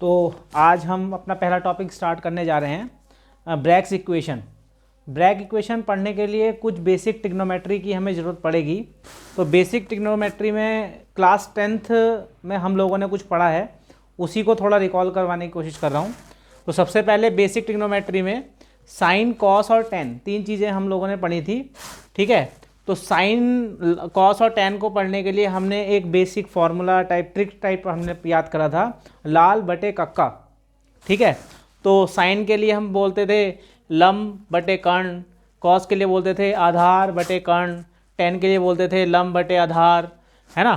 तो आज हम अपना पहला टॉपिक स्टार्ट करने जा रहे हैं ब्रैग्स इक्वेशन। ब्रैग इक्वेशन पढ़ने के लिए कुछ बेसिक ट्रिग्नोमेट्री की हमें ज़रूरत पड़ेगी। तो बेसिक ट्रिग्नोमेट्री में क्लास 10th में हम लोगों ने कुछ पढ़ा है, उसी को थोड़ा रिकॉल करवाने की कोशिश कर रहा हूँ। तो सबसे पहले बेसिक ट्रिग्नोमेट्री में साइन, कॉस और टेन, तीन चीज़ें हम लोगों ने पढ़ी थी। ठीक है, तो साइन, कॉस और टेन को पढ़ने के लिए हमने एक basic formula type, trick type हमने याद करा था, लाल बटे कक्का। ठीक है, तो साइन के लिए हम बोलते थे लंब बटे कर्ण, कॉस के लिए बोलते थे आधार बटे कर्ण, टेन के लिए बोलते थे लंब बटे आधार, है ना।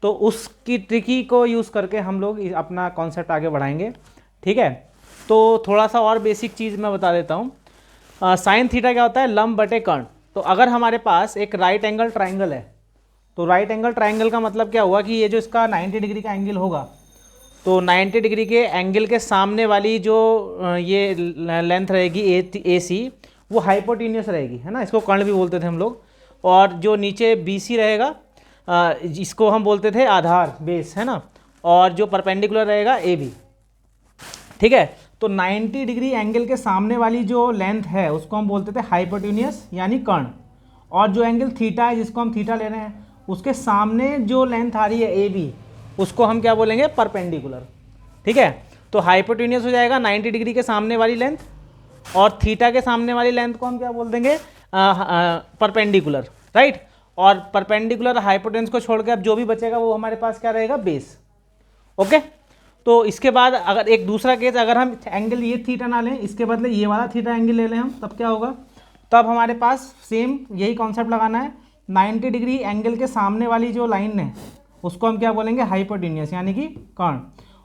तो उसकी ट्रिकी को यूज़ करके हम लोग अपना कॉन्सेप्ट आगे बढ़ाएंगे। ठीक है, तो थोड़ा सा और बेसिक चीज़ मैं बता देता हूँ। साइन थीटा क्या होता है? लंब बटे कर्ण। तो अगर हमारे पास एक राइट एंगल ट्राइंगल है, तो राइट एंगल ट्राइंगल का मतलब क्या हुआ कि ये जो इसका 90 डिग्री का एंगल होगा, तो 90 डिग्री के एंगल के सामने वाली जो ये लेंथ रहेगी ए सी, वो हाइपोटेन्यूस रहेगी, है ना। इसको कर्ण भी बोलते थे हम लोग। और जो नीचे बी सी रहेगा, इसको हम बोलते थे आधार, बेस, है ना। और जो परपेंडिकुलर रहेगा ए बी। ठीक है, तो 90 डिग्री एंगल के सामने वाली जो लेंथ है उसको हम बोलते थे हाइपोटेन्यूस यानी कर्ण। और जो एंगल थीटा है, जिसको हम थीटा ले रहे हैं, उसके सामने जो लेंथ आ रही है ए बी, उसको हम क्या बोलेंगे? परपेंडिकुलर। ठीक है, तो हाइपोटेन्यूस हो जाएगा 90 डिग्री के सामने वाली लेंथ, और थीटा के सामने वाली लेंथ को हम क्या बोल देंगे? Perpendicular, right. और परपेंडिकुलर हाइपोटेन्यूस को छोड़ के अब जो भी बचेगा वो हमारे पास क्या रहेगा? बेस। ओके, तो इसके बाद अगर एक दूसरा केस, अगर हम एंगल ये थीटा ना लें, इसके बदले ये वाला थीटा एंगल ले लें हम, तब क्या होगा? तब हमारे पास सेम यही कॉन्सेप्ट लगाना है। 90 डिग्री एंगल के सामने वाली जो लाइन है उसको हम क्या बोलेंगे? हाइपोटेन्यूस यानी कि कर्ण।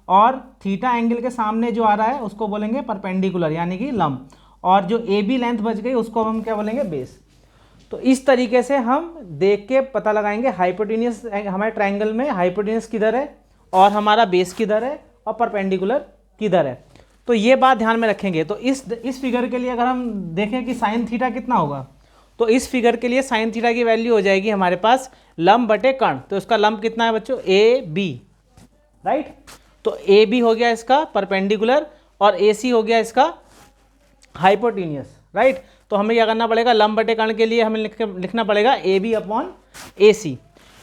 और थीटा एंगल के सामने जो आ रहा है उसको बोलेंगे परपेंडिकुलर यानी कि लंब। और जो ए बी लेंथ बच गई उसको हम क्या बोलेंगे? बेस। तो इस तरीके से हम देख के पता लगाएंगे हाइपोटेन्यूस, हमारे ट्राइंगल में हाइपोटेन्यूस किधर है और हमारा बेस किधर है और परपेंडिकुलर किधर है। तो ये बात ध्यान में रखेंगे। तो इस फिगर के लिए अगर हम देखें कि साइन थीटा कितना होगा, तो इस फिगर के लिए साइन थीटा की वैल्यू हो जाएगी हमारे पास लंब बटे कर्ण। तो इसका लंब कितना है बच्चों? A B, right. तो ए बी हो गया इसका परपेंडिकुलर और ए सी हो गया इसका हाइपोटेन्यूस, राइट। तो हमें क्या करना पड़ेगा? लंब बटे कर्ण के लिए हमें लिखना पड़ेगा ए बी अपॉन ए सी।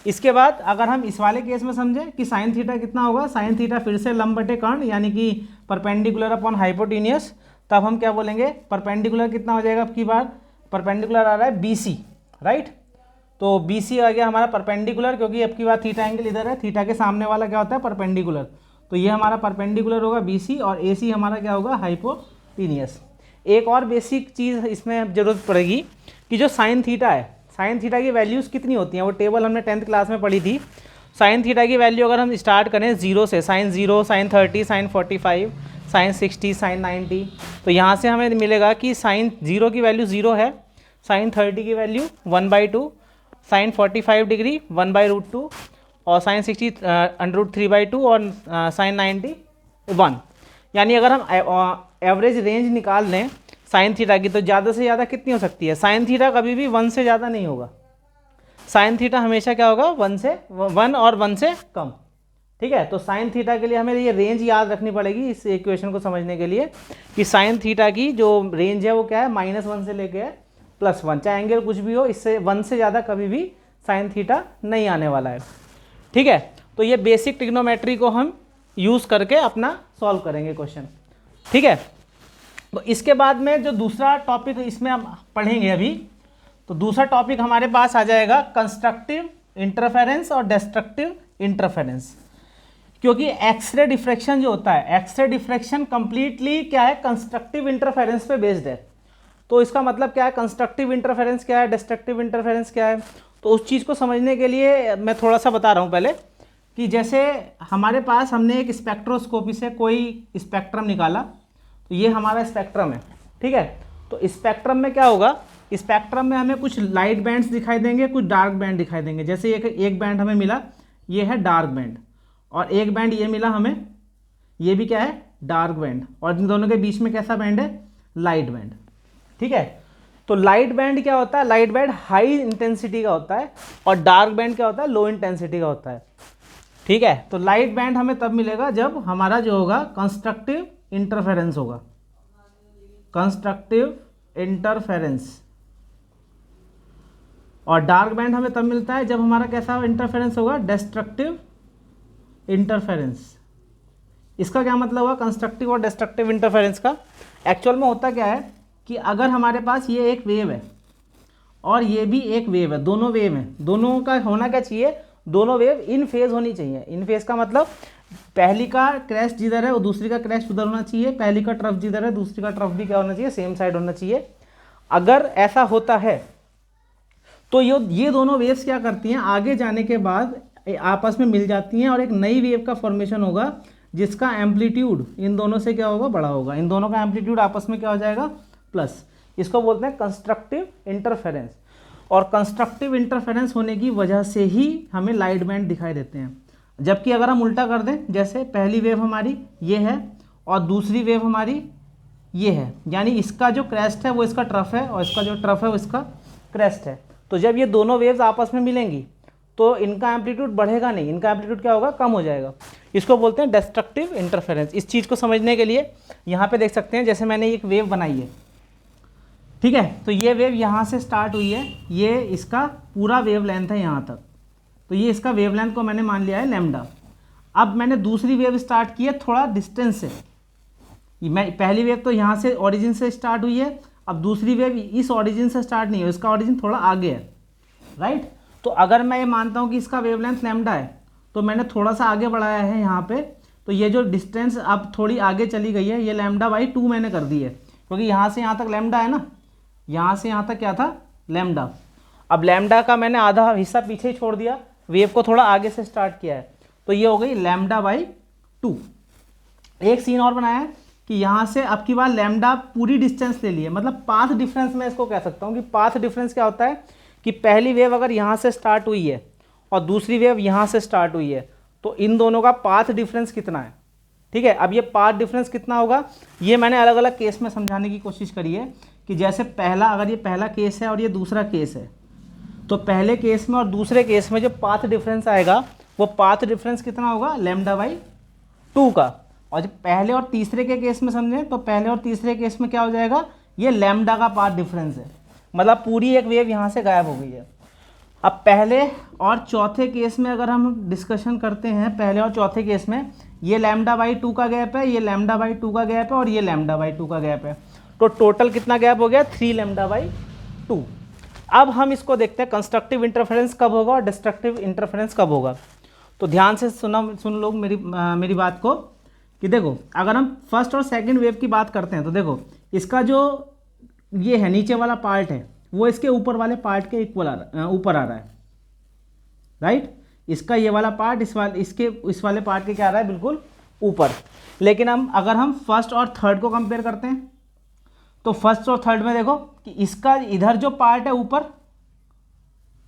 इसके बाद अगर हम इस वाले केस में समझें कि साइन थीटा कितना होगा, साइन थीटा फिर से लंब बटे कर्ण यानी कि परपेंडिकुलर अपॉन हाइपोटेन्यूस, तब हम क्या बोलेंगे? परपेंडिकुलर कितना हो जाएगा? अब की बार परपेंडिकुलर आ रहा है बी सी, राइट। तो बी सी आ गया हमारा परपेंडिकुलर, क्योंकि अब की बार थीटा एंगल इधर है, थीटा के सामने वाला क्या होता है? परपेंडिकुलर। तो ये हमारा परपेंडिकुलर होगा बी सी, और ए सी हमारा क्या होगा? हाइपोटेन्यूस। एक और बेसिक चीज़ इसमें ज़रूरत पड़ेगी कि जो साइन थीटा है, साइन थीटा की वैल्यूज़ कितनी होती हैं, वो टेबल हमने 10th क्लास में पढ़ी थी। साइन थीटा की वैल्यू अगर हम स्टार्ट करें 0 से, sine 0, sine 30, sine 45, sine 60, sine 90, तो यहाँ से हमें मिलेगा कि साइन 0 की वैल्यू 0 है, साइन 30 की वैल्यू 1/2, साइन 45 डिग्री 1/√2, और साइन 60 √3/2, और साइन 90 1। यानी अगर हम एवरेज रेंज निकाल लें साइन थीटा की, तो ज़्यादा से ज़्यादा कितनी हो सकती है? साइन थीटा कभी भी 1 से ज़्यादा नहीं होगा। साइन थीटा हमेशा क्या होगा? 1 और 1 से कम। ठीक है, तो साइन थीटा के लिए हमें ये रेंज याद रखनी पड़ेगी इस इक्वेशन को समझने के लिए, कि साइन थीटा की जो रेंज है वो क्या है? -1 से लेके +1। चाहे एंगल कुछ भी हो, इससे 1 से ज़्यादा कभी भी साइन थीटा नहीं आने वाला है। ठीक है, तो ये बेसिक ट्रिग्नोमेट्री को हम यूज़ करके अपना सॉल्व करेंगे क्वेश्चन। ठीक है, तो इसके बाद में जो दूसरा टॉपिक इसमें हम पढ़ेंगे अभी, तो दूसरा टॉपिक हमारे पास आ जाएगा कंस्ट्रक्टिव इंटरफेरेंस और डिस्ट्रक्टिव इंटरफेरेंस। क्योंकि एक्सरे डिफ्रैक्शन जो होता है, एक्सरे डिफ्रैक्शन कंप्लीटली क्या है? कंस्ट्रक्टिव इंटरफेरेंस पे बेस्ड है। तो इसका मतलब क्या है? कंस्ट्रक्टिव इंटरफेरेंस क्या है, डिस्ट्रक्टिव इंटरफेरेंस क्या है? तो उस चीज़ को समझने के लिए मैं थोड़ा सा बता रहा हूँ पहले, कि जैसे हमारे पास हमने एक स्पेक्ट्रोस्कोपी से कोई स्पेक्ट्रम निकाला, तो ये हमारा स्पेक्ट्रम है। ठीक है, तो स्पेक्ट्रम में क्या होगा? स्पेक्ट्रम में हमें कुछ लाइट बैंड्स दिखाई देंगे, कुछ डार्क बैंड दिखाई देंगे। जैसे एक बैंड हमें मिला, ये है डार्क बैंड, और एक बैंड ये मिला हमें, ये भी क्या है? Dark band. और इन दोनों के बीच में कैसा बैंड है? Light band. ठीक है, तो लाइट बैंड क्या होता है? लाइट बैंड हाई इंटेंसिटी का होता है, और डार्क बैंड क्या होता है? लो इंटेंसिटी का होता है। ठीक है, तो लाइट बैंड हमें तब मिलेगा जब हमारा जो होगा कंस्ट्रक्टिव इंटरफेरेंस होगा, कंस्ट्रक्टिव इंटरफेरेंस। और डार्क बैंड हमें तब मिलता है जब हमारा कैसा इंटरफेरेंस होगा, डिस्ट्रक्टिव इंटरफेरेंस। इसका क्या मतलब हुआ कंस्ट्रक्टिव और डिस्ट्रक्टिव इंटरफेरेंस का? एक्चुअल में होता क्या है कि अगर हमारे पास ये एक वेव है और ये भी एक वेव है, दोनों वेव हैं, दोनों का होना क्या चाहिए, दोनों वेव इन फेज होनी चाहिए। इन फेज का मतलब पहली का क्रैश जिधर है वो दूसरी का क्रैश उधर होना चाहिए, पहली का ट्रफ जिधर है दूसरी का ट्रफ भी क्या होना चाहिए, सेम साइड होना चाहिए। अगर ऐसा होता है तो ये दोनों वेव्स क्या करती हैं, आगे जाने के बाद आपस में मिल जाती हैं और एक नई वेव का फॉर्मेशन होगा जिसका एम्पलीट्यूड इन दोनों से क्या होगा, बड़ा होगा। इन दोनों का एम्पलीट्यूड आपस में क्या हो जाएगा, प्लस। इसको बोलते हैं कंस्ट्रक्टिव इंटरफेरेंस। और कंस्ट्रक्टिव इंटरफेरेंस होने की वजह से ही हमें लाइट बैंड दिखाई देते हैं। जबकि अगर हम उल्टा कर दें, जैसे पहली वेव हमारी ये है और दूसरी वेव हमारी ये है, यानी इसका जो क्रेस्ट है वो इसका ट्रफ है और इसका जो ट्रफ है वो इसका क्रेस्ट है, तो जब ये दोनों वेव्स आपस में मिलेंगी तो इनका एम्पलीट्यूड बढ़ेगा नहीं, इनका एम्पलीट्यूड क्या होगा, कम हो जाएगा। इसको बोलते हैं डिस्ट्रक्टिव इंटरफेरेंस। इस चीज़ को समझने के लिए यहाँ पे देख सकते हैं, जैसे मैंने एक वेव बनाई है, ठीक है, तो ये वेव यहाँ से स्टार्ट हुई है, ये इसका पूरा वेव लेंथ है यहाँ तक, तो ये इसका वेव लेंथ को मैंने मान लिया है लैम्डा। अब मैंने दूसरी वेव स्टार्ट की है थोड़ा डिस्टेंस से, मैं पहली वेव तो यहाँ से ऑरिजिन से स्टार्ट हुई है, अब दूसरी वेव इस ऑरिजिन से स्टार्ट नहीं है, इसका ऑरिजिन थोड़ा आगे है, राइट। तो अगर मैं ये मानता हूँ कि इसका वेवलेंथ लैम्डा है तो मैंने थोड़ा सा आगे बढ़ाया है यहाँ पे, तो ये जो डिस्टेंस अब थोड़ी आगे चली गई है, ये लैम्डा बाई 2 मैंने कर दी है, क्योंकि यहाँ से यहाँ तक लैम्डा है ना, यहाँ से यहाँ तक क्या था, लैम्डा। अब लैम्डा का मैंने आधा हिस्सा पीछे ही छोड़ दिया, वेव को थोड़ा आगे से स्टार्ट किया है, तो ये हो गई लैम्डा बाई 2। एक सीन और बनाया है कि यहाँ से अब की बार लैम्डा पूरी डिस्टेंस ले ली है, मतलब पाथ डिफरेंस मैं इसको कह सकता हूँ कि पाथ डिफरेंस क्या होता है कि पहली वेव अगर यहाँ से स्टार्ट हुई है और दूसरी वेव यहाँ से स्टार्ट हुई है तो इन दोनों का पाथ डिफरेंस कितना है, ठीक है। अब ये पाथ डिफरेंस कितना होगा, ये मैंने अलग अलग केस में समझाने की कोशिश करी है कि जैसे पहला, अगर ये पहला केस है और ये दूसरा केस है, तो पहले केस में और दूसरे केस में जो पाथ डिफरेंस आएगा वो पाथ डिफरेंस कितना होगा, लैम्डा बाई 2 का। और जब पहले और तीसरे के केस में समझें तो पहले और तीसरे केस में क्या हो जाएगा, ये लैम्डा का पाथ डिफरेंस है, मतलब पूरी एक वेव यहाँ से गायब हो गई है। अब पहले और चौथे केस में अगर हम डिस्कशन करते हैं, पहले और चौथे केस में ये लैम्डा बाई 2 का गैप है, ये लैम्डा बाई 2 का गैप है और ये लैम्डा बाई 2 का गैप है, तो टोटल कितना गैप हो गया, 3 लैम्डा बाई 2। अब हम इसको देखते हैं कंस्ट्रक्टिव इंटरफेरेंस कब होगा और डिस्ट्रक्टिव इंटरफेरेंस कब होगा। तो ध्यान से सुन लोग मेरी बात को कि देखो, अगर हम फर्स्ट और सेकंड वेव की बात करते हैं तो देखो इसका जो ये है नीचे वाला पार्ट है वो इसके ऊपर वाले पार्ट के इक्वल ऊपर आ रहा है, राइट। इसका ये वाला पार्ट इस वाले पार्ट के क्या आ रहा है, बिल्कुल ऊपर। लेकिन अगर हम फर्स्ट और थर्ड को कंपेयर करते हैं तो फर्स्ट और थर्ड में देखो कि इसका इधर जो पार्ट है ऊपर,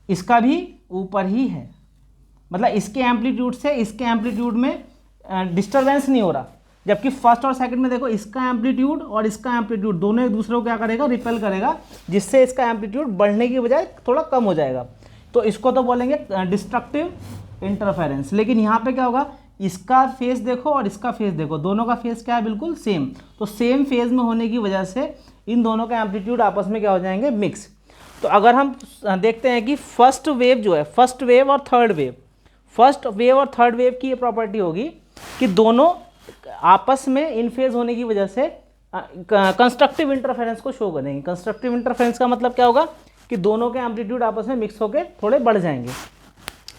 इसका भी ऊपर ही है, मतलब इसके एम्पलीट्यूड से इसके एम्पलीट्यूड में डिस्टर्बेंस नहीं हो रहा। जबकि फर्स्ट और सेकंड में देखो इसका एम्पलीट्यूड और इसका एम्पलीट्यूड दोनों एक दूसरे को क्या करेगा, रिपेल करेगा, जिससे इसका एम्पलीट्यूड बढ़ने की बजाय थोड़ा कम हो जाएगा, तो इसको तो बोलेंगे डिस्ट्रक्टिव इंटरफेरेंस। लेकिन यहाँ पे क्या होगा, इसका फेस देखो और इसका फेस देखो, दोनों का फेस क्या है, बिल्कुल सेम, तो सेम फेज में होने की वजह से इन दोनों का एम्पलीट्यूड आपस में क्या हो जाएंगे, मिक्स। तो अगर हम देखते हैं कि फर्स्ट वेव जो है, फर्स्ट वेव और थर्ड वेव की ये प्रॉपर्टी होगी कि दोनों आपस में इन फेज होने की वजह से कंस्ट्रक्टिव इंटरफेरेंस को शो करेंगे। कंस्ट्रक्टिव इंटरफेरेंस का मतलब क्या होगा कि दोनों के एम्पलीट्यूड आपस में मिक्स होकर थोड़े बढ़ जाएंगे,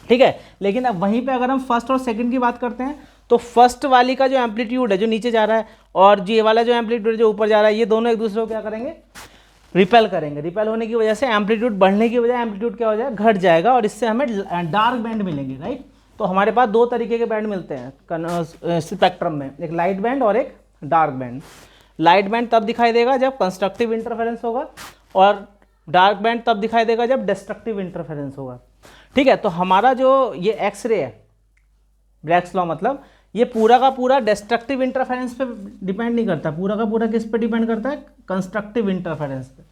ठीक है। लेकिन अब वहीं पे अगर हम फर्स्ट और सेकंड की बात करते हैं तो फर्स्ट वाली का जो एम्पलीट्यूड है जो नीचे जा रहा है और ये वाला जो एम्पलीट्यूड है जो ऊपर जा रहा है, ये दोनों एक दूसरे को क्या करेंगे, रिपेल करेंगे। रिपेल होने की वजह से एम्पलीट्यूड बढ़ने की वजह एम्पलीट्यूड क्या हो जाएगा, घट जाएगा और इससे हमें डार्क बैंड मिलेंगे, राइट। तो हमारे पास दो तरीके के बैंड मिलते हैं स्पेक्ट्रम में, एक लाइट बैंड और एक डार्क बैंड। लाइट बैंड तब दिखाई देगा जब कंस्ट्रक्टिव इंटरफेरेंस होगा और डार्क बैंड तब दिखाई देगा जब डिस्ट्रक्टिव इंटरफेरेंस होगा, ठीक है। तो हमारा जो ये एक्सरे है, ब्रैग्स लॉ, मतलब ये पूरा का पूरा डिस्ट्रक्टिव इंटरफेरेंस पे डिपेंड नहीं करता, पूरा का पूरा किस पे डिपेंड करता है, कंस्ट्रक्टिव इंटरफेरेंस पे,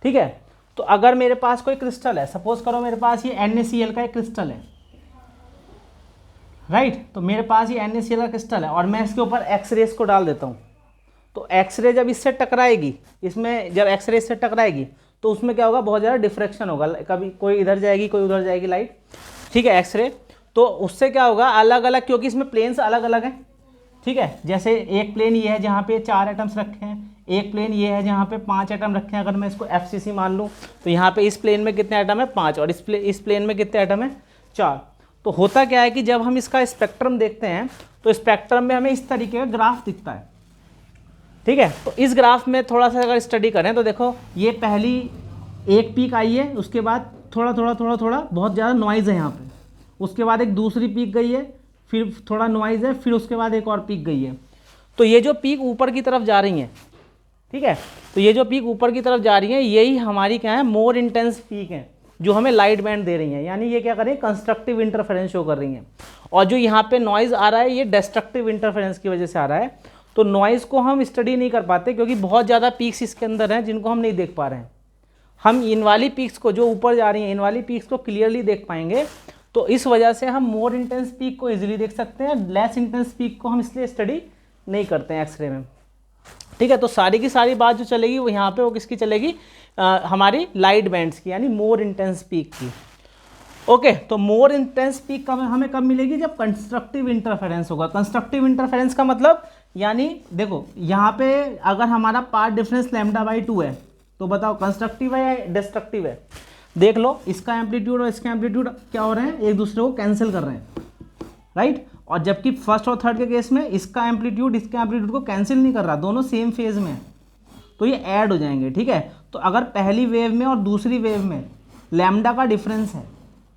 ठीक है। तो अगर मेरे पास कोई क्रिस्टल है, सपोज करो मेरे पास ये NaCl का एक क्रिस्टल है, राइट। तो मेरे पास ये NaCl का क्रिस्टल है और मैं इसके ऊपर एक्स रेज को डाल देता हूँ। तो एक्स रे जब इससे टकराएगी, इसमें जब एक्स रे इससे टकराएगी तो उसमें क्या होगा, बहुत ज़्यादा डिफ्रैक्शन होगा, कभी कोई इधर जाएगी कोई उधर जाएगी लाइट, ठीक है, एक्स रे। तो उससे क्या होगा, अलग अलग, क्योंकि इसमें प्लेन्स अलग अलग हैं, ठीक है। जैसे एक प्लेन ये है जहाँ पे 4 एटम्स रखे हैं, एक प्लेन ये है जहाँ पे 5 एटम रखे हैं। अगर मैं इसको FCC मान लूँ तो यहाँ पे इस प्लेन में कितने एटम है, 5, और इस प्लेन में कितने एटम है, 4। तो होता क्या है कि जब हम इसका स्पेक्ट्रम देखते हैं तो स्पेक्ट्रम में हमें इस तरीके का ग्राफ दिखता है, ठीक है। तो इस ग्राफ में थोड़ा सा अगर स्टडी करें तो देखो, ये पहली एक पीक आई है, उसके बाद थोड़ा थोड़ा थोड़ा थोड़ा बहुत ज़्यादा नॉइज़ है यहाँ पे, उसके बाद एक दूसरी पीक गई है, फिर थोड़ा नॉइज़ है, फिर उसके बाद एक और पीक गई है। तो ये जो पीक ऊपर की तरफ जा रही हैं, ठीक है, तो ये जो पीक ऊपर की तरफ जा रही हैं यही हमारी क्या है, मोर इंटेंस पीक हैं, जो हमें लाइट बैंड दे रही हैं। यानी ये क्या कर रही है, कंस्ट्रक्टिव इंटरफेरेंस शो कर रही हैं। और जो यहाँ पे नॉइज़ आ रहा है ये डिस्ट्रक्टिव इंटरफेरेंस की वजह से आ रहा है। तो नॉइज़ को हम स्टडी नहीं कर पाते क्योंकि बहुत ज़्यादा पीक्स इसके अंदर हैं जिनको हम नहीं देख पा रहे हैं। हम इन वाली पीक्स को, जो ऊपर जा रही हैं, इन वाली पीक्स को क्लियरली देख पाएंगे। तो इस वजह से हम मोर इंटेंस पीक को इजीली देख सकते हैं, लेस इंटेंस पीक को हम इसलिए स्टडी नहीं करते हैं एक्सरे में, ठीक है। तो सारी की सारी बात जो चलेगी वो यहाँ पे वो किसकी चलेगी, हमारी लाइट बैंड्स की, यानी मोर इंटेंस पीक की। ओके, तो मोर इंटेंस पीक कब हमें कब मिलेगी, जब कंस्ट्रक्टिव इंटरफेरेंस होगा। कंस्ट्रक्टिव इंटरफेरेंस का मतलब, यानी देखो यहाँ पे अगर हमारा पाथ डिफरेंस λ/2 है तो बताओ कंस्ट्रक्टिव है या डिस्ट्रक्टिव है। देख लो, इसका एम्पलीट्यूड और इसका एम्पलीट्यूड क्या हो रहे हैं, एक दूसरे को कैंसिल कर रहे हैं, राइट। और जबकि फर्स्ट और थर्ड के केस में इसका एम्पलीट्यूड इसके एम्पलीट्यूड को कैंसिल नहीं कर रहा, दोनों सेम फेज में है, तो ये ऐड हो जाएंगे, ठीक है। तो अगर पहली वेव में और दूसरी वेव में लैम्डा का डिफरेंस है,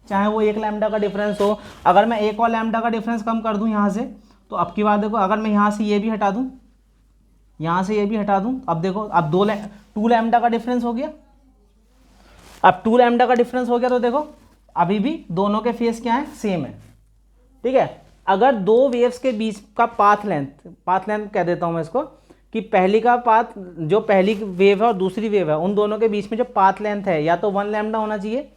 चाहे वो 1 लैम्डा का डिफरेंस हो, अगर मैं 1 और लैम्डा का डिफरेंस कम कर दूं यहाँ से, तो अब की बात देखो, अगर मैं यहाँ से ये भी हटा दूं, यहाँ से ये भी हटा दूं, अब देखो, अब 2 लैम्डा का डिफरेंस हो गया। अब 2 लैम्डा का डिफरेंस हो गया तो देखो अभी भी दोनों के फेस क्या है, सेम है, ठीक है। अगर दो वेव्स के बीच का पाथ लेंथ कह देता हूँ मैं इसको, कि पहली का पाथ, जो पहली वेव है और दूसरी वेव है, उन दोनों के बीच में जो पाथ लेंथ है या तो 1 लैम्डा होना चाहिए,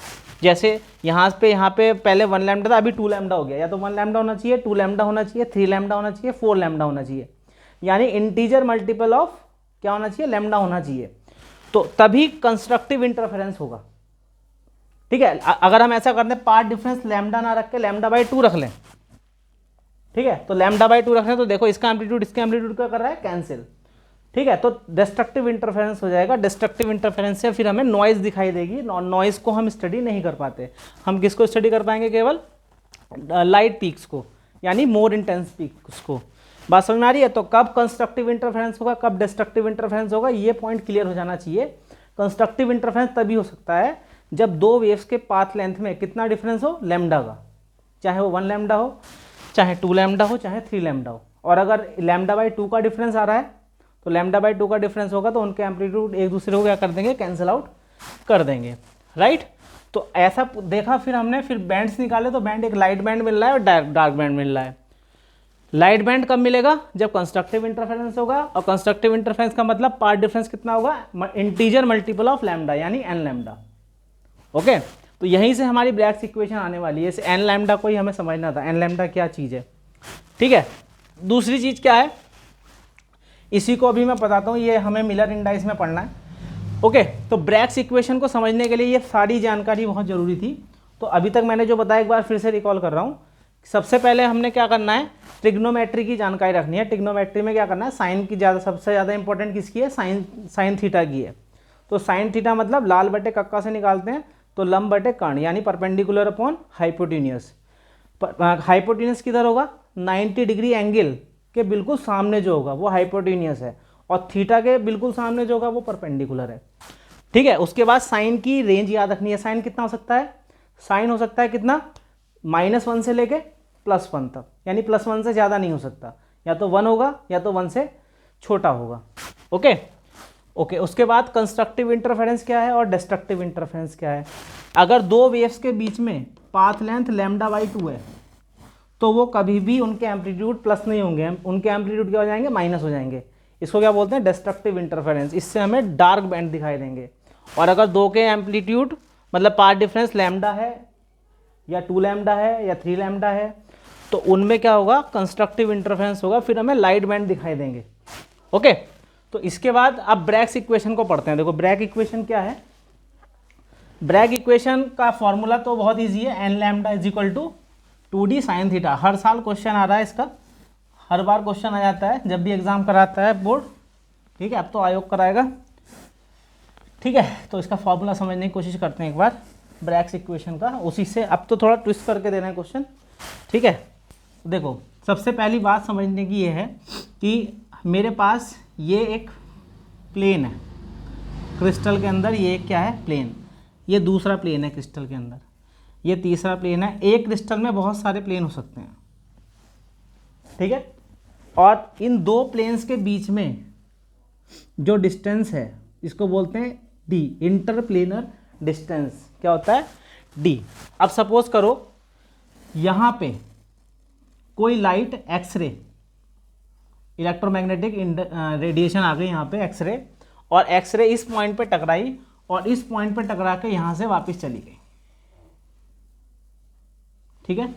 जैसे यहाँ पे पहले 1 लैम्डा था, अभी 2 लैम्डा हो गया, या तो 1 लैम्डा होना चाहिए, 2 लैम्डा होना चाहिए, 3 लैम्डा होना चाहिए, 4 लैम्डा होना चाहिए, यानी इंटीजर मल्टीपल ऑफ क्या होना चाहिए, लैम्डा होना चाहिए। तो तभी कंस्ट्रक्टिव इंटरफेरेंस होगा, ठीक है। अगर हम ऐसा करते हैं, पाथ डिफरेंस लैम्डा ना रख के λ/2 रख लें, ठीक है, तो λ/2 रख लें, तो देखो इसका एम्पलीट्यूड इसके एम्पलीट्यूड क्या कर रहा है, कैंसिल, ठीक है। तो डिस्ट्रक्टिव इंटरफेरेंस हो जाएगा। डिस्ट्रक्टिव इंटरफेरेंस से फिर हमें नॉइज़ दिखाई देगी, नॉइज़ को हम स्टडी नहीं कर पाते। हम किसको स्टडी कर पाएंगे, केवल लाइट पीक्स को, यानी मोर इंटेंस पीक्स को। बात समझ में आ रही है। तो कब कंस्ट्रक्टिव इंटरफेरेंस होगा, कब डिस्ट्रक्टिव इंटरफेरेंस होगा, ये पॉइंट क्लियर हो जाना चाहिए। कंस्ट्रक्टिव इंटरफेरेंस तभी हो सकता है जब दो वेव्स के पाथ लेंथ में कितना डिफरेंस हो, लैम्डा का, चाहे वो 1 लैम्डा हो, चाहे 2 लैम्डा हो, चाहे 3 लैम्डा हो। और अगर λ/2 का डिफरेंस आ रहा है, तो λ/2 का डिफरेंस होगा तो उनके एम्पलीट्यूड एक दूसरे को क्या कर देंगे, कैंसिल आउट कर देंगे, राइट। तो ऐसा देखा, फिर हमने फिर बैंड्स निकाले, तो बैंड, एक लाइट बैंड मिल रहा है और डार्क बैंड मिल रहा है। लाइट बैंड कब मिलेगा, जब कंस्ट्रक्टिव इंटरफेरेंस होगा, और कंस्ट्रक्टिव इंटरफेरेंस का मतलब पाथ डिफरेंस कितना होगा, इंटीजर मल्टीपल ऑफ लैम्डा, यानी n लैम्डा। ओके, तो यहीं से हमारी ब्लैक्स इक्वेशन आने वाली है। इस n लैम्डा को ही हमें समझना था, n लैम्डा क्या चीज़ है, ठीक है। दूसरी चीज़ क्या है, इसी को अभी मैं बताता हूँ, ये हमें मिलर इंडाइस में पढ़ना है। ओके, तो ब्रैग्स इक्वेशन को समझने के लिए ये सारी जानकारी बहुत ज़रूरी थी। तो अभी तक मैंने जो बताया एक बार फिर से रिकॉल कर रहा हूँ। सबसे पहले हमने क्या करना है, ट्रिग्नोमेट्री की जानकारी रखनी है। ट्रिग्नोमेट्री में क्या करना है, साइन की सबसे ज़्यादा इंपॉर्टेंट किसकी है, साइन थीटा की है। तो साइन थीटा मतलब लाल बटे कक्का से निकालते हैं, तो लंब बटे कर्ण, यानी परपेंडिकुलर अपॉन हाइपोटेन्यूस। हाइपोटेन्यूस किधर होगा, 90 डिग्री एंगल के बिल्कुल सामने जो होगा वो हाइपोटेन्यूस है, और थीटा के बिल्कुल सामने जो होगा वो परपेंडिकुलर है, ठीक है। उसके बाद साइन की रेंज याद रखनी है। साइन कितना हो सकता है, साइन हो सकता है कितना, -1 से लेके +1 तक, यानी +1 से ज़्यादा नहीं हो सकता, या तो 1 होगा या तो 1 से छोटा होगा। ओके ओके, उसके बाद कंस्ट्रक्टिव इंटरफेरेंस क्या है और डिस्ट्रक्टिव इंटरफेरेंस क्या है। अगर दो वेव्स के बीच में पाथ लेंथ λ/2 है, तो वो कभी भी उनके एम्पलीट्यूड प्लस नहीं होंगे, उनके एम्पलीट्यूड क्या हो जाएंगे, माइनस हो जाएंगे। इसको क्या बोलते हैं, डिस्ट्रक्टिव इंटरफेरेंस। इससे हमें डार्क बैंड दिखाई देंगे। और अगर दो के एम्पलीट्यूड मतलब पाथ डिफरेंस लैम्डा है या 2 लैम्डा है या 3 लैम्डा है, तो तो उनमें क्या होगा, कंस्ट्रक्टिव इंटरफेरेंस होगा, फिर हमें लाइट बैंड दिखाई देंगे। ओके, तो इसके बाद अब ब्रैग्स इक्वेशन को पढ़ते हैं। देखो ब्रैग इक्वेशन क्या है। ब्रैग इक्वेशन का फॉर्मूला तो बहुत ईजी है, n lambda is equal to 2d sine theta. हर साल क्वेश्चन आ रहा है इसका, हर बार क्वेश्चन आ जाता है जब भी एग्जाम कराता है बोर्ड, ठीक है। अब तो आयोग कराएगा, ठीक है। तो इसका फॉर्मूला समझने की कोशिश करते हैं एक बार ब्रैग्स इक्वेशन का, उसी से अब तो थोड़ा ट्विस्ट करके देना है क्वेश्चन, ठीक है। देखो सबसे पहली बात समझने की ये है कि मेरे पास ये एक प्लेन है क्रिस्टल के अंदर, ये क्या है, प्लेन। ये दूसरा प्लेन है क्रिस्टल के अंदर, ये तीसरा प्लेन है। एक क्रिस्टल में बहुत सारे प्लेन हो सकते हैं, ठीक है। और इन दो प्लेन्स के बीच में जो डिस्टेंस है इसको बोलते हैं डी, इंटरप्लेनर डिस्टेंस। क्या होता है, डी। अब सपोज करो यहाँ पे कोई लाइट एक्सरे, इलेक्ट्रोमैग्नेटिक रेडिएशन आ गई यहाँ पे एक्सरे, और एक्सरे इस पॉइंट पे टकराई और इस पॉइंट पे टकरा के यहाँ से वापस चली गई, ठीक है।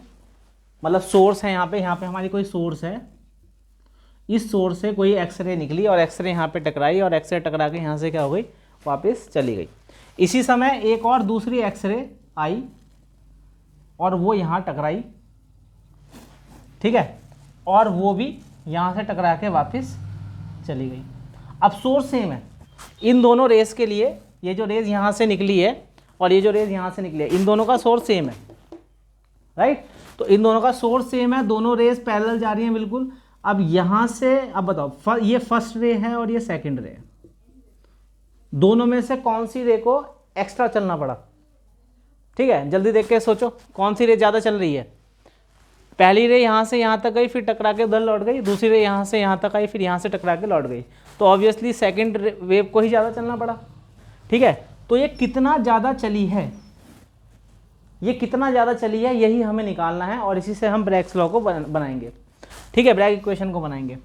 मतलब सोर्स है यहाँ पे हमारी कोई सोर्स है, इस सोर्स से कोई एक्सरे निकली और एक्सरे यहाँ पे टकराई और एक्सरे टकरा के यहाँ से क्या हो गई, वापस चली गई। इसी समय एक और दूसरी एक्सरे आई और वो यहाँ टकराई, ठीक है, और वो भी यहाँ से टकरा के वापस चली गई। अब सोर्स सेम है इन दोनों रेस के लिए, ये जो रेस यहाँ से निकली है और ये जो रेस यहाँ से निकली है, इन दोनों का सोर्स सेम है, राइट। तो इन दोनों का सोर्स सेम है, दोनों रेस पैरेलल जा रही हैं बिल्कुल। अब यहाँ से अब बताओ, ये फर्स्ट रे है और ये सेकंड रे है, दोनों में से कौन सी रे को एक्स्ट्रा चलना पड़ा, ठीक है। जल्दी देख के सोचो कौन सी रे ज़्यादा चल रही है। पहली रे यहाँ से यहाँ तक गई, फिर टकरा के उधर लौट गई, दूसरी रे यहाँ से यहाँ तक आई, फिर यहाँ से टकरा के लौट गई, तो ऑब्वियसली सेकंड वेव को ही ज़्यादा चलना पड़ा, ठीक है। तो ये कितना ज़्यादा चली है, ये कितना ज़्यादा चली है, यही हमें निकालना है और इसी से हम ब्रैग्स लॉ को बनाएंगे, ठीक है, ब्रैग इक्वेशन को बनाएंगे।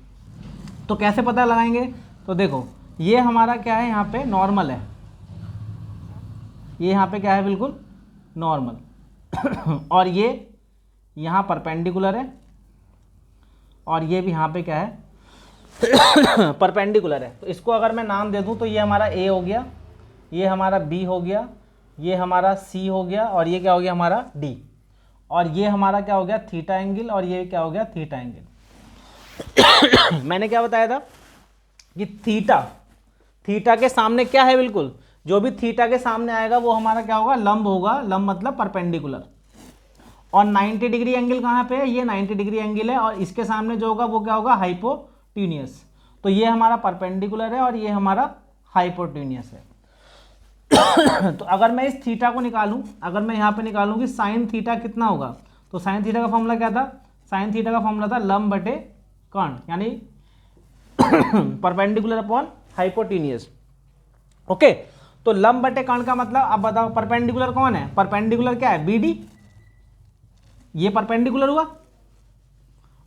तो कैसे पता लगाएंगे, तो देखो ये हमारा क्या है, यहाँ पे नॉर्मल है, ये यहाँ पे क्या है, बिल्कुल नॉर्मल और ये यहाँ परपेंडिकुलर है और ये भी यहाँ पे क्या है परपेंडिकुलर है। तो इसको अगर मैं नाम दे दूँ तो ये हमारा ए हो गया, ये हमारा बी हो गया, ये हमारा सी हो गया और ये क्या हो गया हमारा डी, और ये हमारा क्या हो गया थीटा एंगल और ये क्या हो गया थीटा एंगल। मैंने क्या बताया था कि थीटा के सामने क्या है, बिल्कुल जो भी थीटा के सामने आएगा वो हमारा क्या होगा, लंब होगा, लंब मतलब परपेंडिकुलर। और 90 डिग्री एंगल कहाँ पे है, ये 90 डिग्री एंगल है और इसके सामने जो होगा वो क्या होगा, हाइपोटेन्यूस। तो ये हमारा परपेंडिकुलर है और ये हमारा हाइपोटेन्यूस है। तो अगर मैं इस थीटा को निकालूं, अगर मैं यहाँ पे निकालूं कि साइन थीटा कितना होगा, तो साइन थीटा का फॉर्मूला क्या था, साइन थीटा का फॉर्मूला था लंब बटे कर्ण, यानी परपेंडिकुलर अपॉन हाइपोटेन्यूस। ओके, तो लंब बटे कर्ण का मतलब, अब बताओ परपेंडिकुलर कौन है, परपेंडिकुलर क्या है, बीडी, ये परपेंडिकुलर हुआ,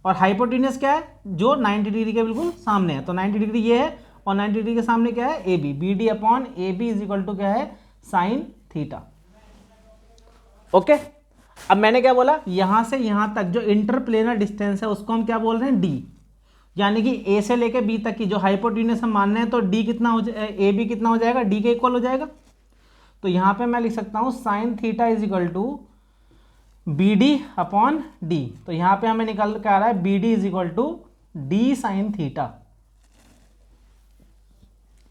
और हाइपोटेन्यूस क्या है, जो 90 डिग्री के बिल्कुल सामने है। तो 90 डिग्री ये है और 90 डिग्री के सामने क्या है, A B, B D upon A B is equal to क्या है, साइन थीटा। ओके, अब मैंने क्या बोला, यहां से यहां तक जो इंटरप्लेनर डिस्टेंस है उसको हम क्या बोल रहे हैं, डी, यानी कि ए से लेके बी तक की जो हाइपोटेन्यूस हम मान रहे हैं, तो डी कितना हो जाए, ए बी कितना हो जाएगा, डी के इक्वल हो जाएगा। तो यहां पे मैं लिख सकता हूं sine theta is equal to B D upon D. तो यहां पे हमें निकल के आ रहा है B D is equal to D sine theta,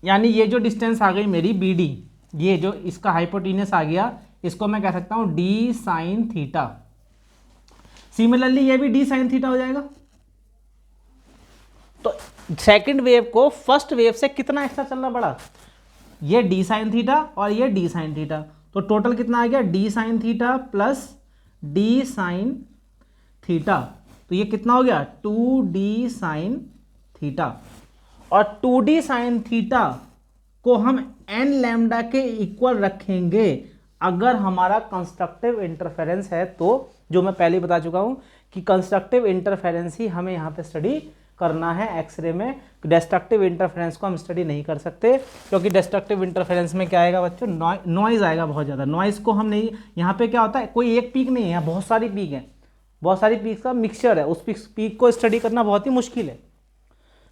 यानी ये जो डिस्टेंस आ गई मेरी बी डी, ये जो इसका हाइपोटेन्यूस आ गया, इसको मैं कह सकता हूं डी साइन थीटा। सिमिलरली ये भी डी साइन थीटा हो जाएगा। तो सेकंड वेव को फर्स्ट वेव से कितना एक्स्ट्रा चलना पड़ा, ये डी साइन थीटा और ये डी साइन थीटा, तो टोटल कितना आ गया, D sine theta plus D sine theta. तो ये कितना हो गया, 2d साइन थीटा। और 2d साइन थीटा को हम n लैम्डा के इक्वल रखेंगे अगर हमारा कंस्ट्रक्टिव इंटरफेरेंस है। तो जो मैं पहले बता चुका हूं कि कंस्ट्रक्टिव इंटरफेरेंस ही हमें यहाँ पे स्टडी करना है एक्सरे में। डिस्ट्रक्टिव इंटरफेरेंस को हम स्टडी नहीं कर सकते, क्योंकि डिस्ट्रक्टिव इंटरफेरेंस में क्या आएगा बच्चों, नॉइज आएगा बहुत ज़्यादा। नॉइज को हम नहीं, यहाँ पे क्या होता है, कोई एक पीक नहीं है, यहाँ बहुत सारी पीक है, बहुत सारी पीक्स का मिक्सचर है, उस पीक को स्टडी करना बहुत ही मुश्किल है।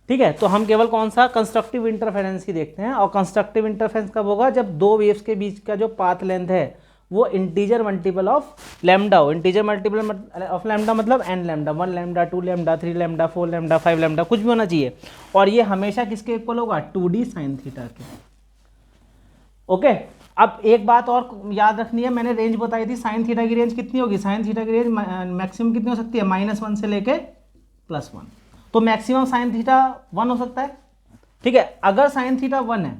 ठीक है, तो हम केवल कौन सा कंस्ट्रक्टिव इंटरफेरेंस ही देखते हैं, और कंस्ट्रक्टिव इंटरफेरेंस कब होगा, जब दो वेव्स के बीच का जो पाथ लेंथ है वो इंटीजर मल्टीपल ऑफ लैम्डा हो। इंटीजर मल्टीपल ऑफ लैम्डा मतलब N lambda, 1 lambda, 2 lambda, 3 lambda, 4 lambda, 5 lambda, कुछ भी होना चाहिए, और ये हमेशा किसके इक्वल होगा, 2d साइन थीटा के। ओके, अब एक बात और याद रखनी है, मैंने रेंज बताई थी, साइन थीटा की रेंज कितनी होगी, साइन थीटा की रेंज मैक्सिमम कितनी हो सकती है, -1 से लेके +1, तो मैक्सिमम साइन थीटा 1 हो सकता है। ठीक है, अगर साइन थीटा 1 है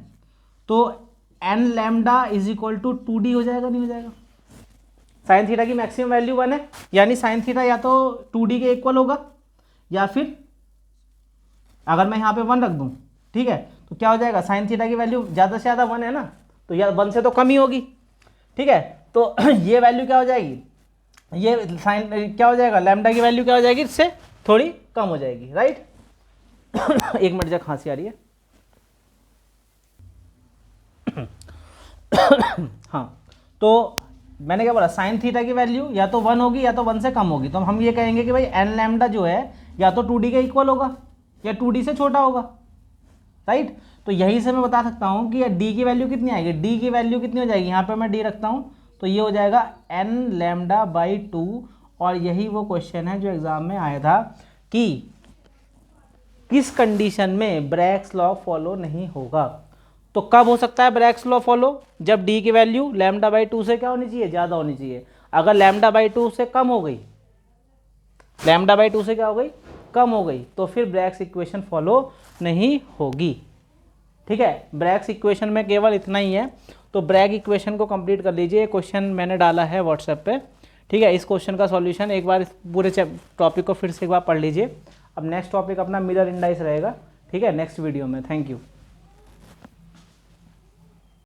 तो N lambda is equal to 2d हो जाएगा, नहीं हो जाएगा। साइन थीटा की मैक्सिमम वैल्यू 1 है, यानी साइन थीटा या तो 2d के इक्वल होगा, या फिर अगर मैं यहाँ पे 1 रख दूँ, ठीक है, तो क्या हो जाएगा, साइन थीटा की वैल्यू ज़्यादा से ज़्यादा 1 है ना, तो या 1 से तो कम ही होगी। ठीक है, तो ये वैल्यू क्या हो जाएगी, ये साइन क्या हो जाएगा, लैम्डा की वैल्यू क्या हो जाएगी, इससे थोड़ी कम हो जाएगी, राइट। एक मिनट, जब खांसी आ रही है। हाँ, तो मैंने क्या बोला, साइन थीटा की वैल्यू या तो 1 होगी या तो 1 से कम होगी, तो हम ये कहेंगे कि भाई एन लैम्डा जो है या तो 2d के इक्वल होगा या 2d से छोटा होगा, राइट। तो यही से मैं बता सकता हूँ कि d की वैल्यू कितनी आएगी, d की वैल्यू कितनी हो जाएगी, यहाँ पे मैं d रखता हूँ, तो ये हो जाएगा n लैम्डा बाई 2, और यही वो क्वेश्चन है जो एग्जाम में आया था कि किस कंडीशन में ब्रैग्स लॉ फॉलो नहीं होगा। तो कब हो सकता है ब्रैग्स लॉ फॉलो, जब d की वैल्यू लैम्डा बाई 2 से क्या होनी चाहिए, ज़्यादा होनी चाहिए। अगर लैम्डा बाई 2 से कम हो गई, लैम्डा बाई 2 से क्या हो गई, कम हो गई, तो फिर ब्रैग्स इक्वेशन फॉलो नहीं होगी। ठीक है, ब्रैग्स इक्वेशन में केवल इतना ही है, तो ब्रैग इक्वेशन को कंप्लीट कर लीजिए। क्वेश्चन मैंने डाला है व्हाट्सएप पे, ठीक है। इस क्वेश्चन का सॉल्यूशन एक बार, इस पूरे टॉपिक को फिर से एक बार पढ़ लीजिए। अब नेक्स्ट टॉपिक अपना मिरर इंडाइस रहेगा, ठीक है, नेक्स्ट वीडियो में। Thank you.